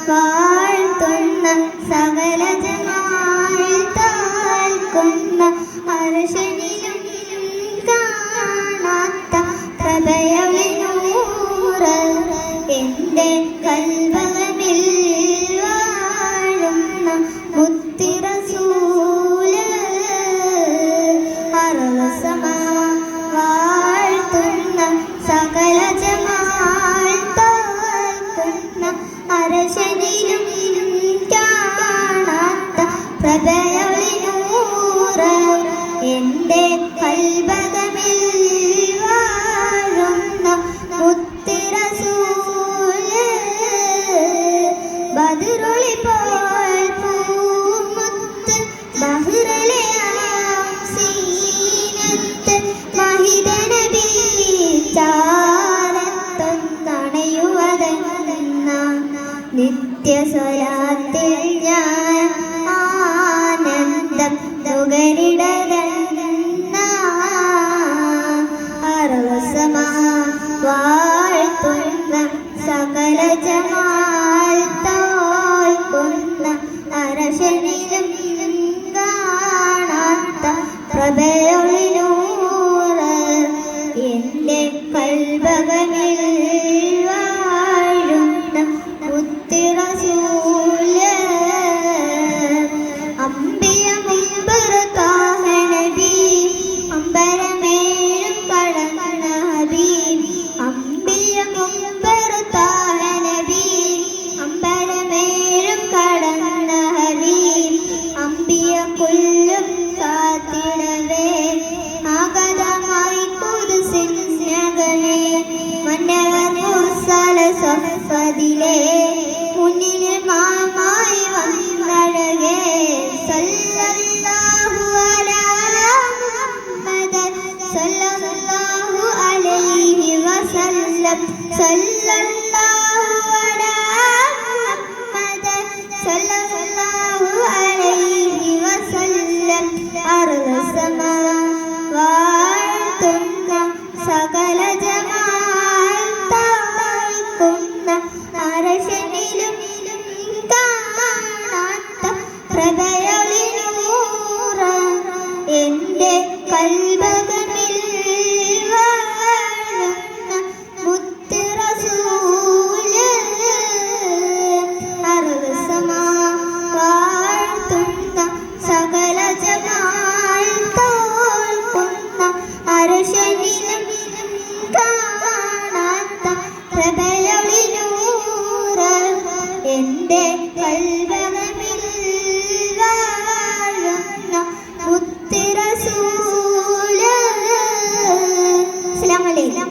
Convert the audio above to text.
വാഴ്ത്തുന്ന സകല ജമാഅത്താൽക്കുന്ന അർശനിലും കാണാത്ത പ്രഭയവിനൂറ് എൻ്റെ കൽബകമിൽ വാഴുന്ന മുത്തി റസൂല് അർളസമാ വാഴ്ത്തുന്ന സകല ജമാഅത്താൽക്കുന്ന അർശനിലും കാണാത്ത പ്രഭയവിനൂറ് എൻ്റെ കൽബകമിൽ വാഴുന്ന മുത്തി റസൂല് ബദറുളി പോൽ പൂമുത്ത് ബഹ്റിലെയാം സീനത്ത് മഹിത നബി ചാരത്തൊന്നണയുവതെന്ന നിത്യസ്വലാത്തിൽ ഞാൻ ആനന്ദം നുകരിടതെന്ന അർളസമാ വാഴ്ത്തുന്ന സകല ജമാഅത്താൽക്കുന്ന അർശനിലും കാണാത്ത പ്രഭയൊളിനൂറ് എൻ്റെ കൽബകമിൽ വാഴുന്ന മുത്തി റസൂല് അംബിയ മുമ്പറുത്താഹ നബി അമ്പരമേഴും കടന്ന ഹബീബ് അംബിയ മുമ്പറുത്താഹ നബി അമ്പരമേഴും കടന്ന ഹബീബ് അംബിയ കൊല്ലും കാത്തിടവേ ആഗതമായി കുദ്സിനകമേ മന്നവർ മുർസല സഫദിലെ മുന്നിൽ മാമായി വന്നഴകേ സല്ലല്ലാഹു അലാ മുഹമ്മദ് സല്ലല്ലാഹു അലൈഹി വസല്ലം സല്ലല്ലാഹു അലാ മുഹമ്മദ് സല്ലല്ലാഹു അലൈഹി വസല്ലം അർളസമാ വാഴ്ത്തുന്ന സകല ജമാഅത്താൽക്കുന്ന അർശനിലും കാണാത്ത പ്രഭയൊളിനൂറ് എൻ്റെ കൽബകമിൽ വാഴുന്ന മുത്തി റസൂല് അർളസമാ വാഴ്ത്തുന്ന സകല ജമാഅത്താൽക്കുന്ന അർശനിലും കാണാത്ത പ്രഭയൊളിനൂറ് എൻ്റെ കൽബകമിൽ വാഴുന്ന മുത്തി റസൂല്. അസ്സലാമു അലൈക്കും.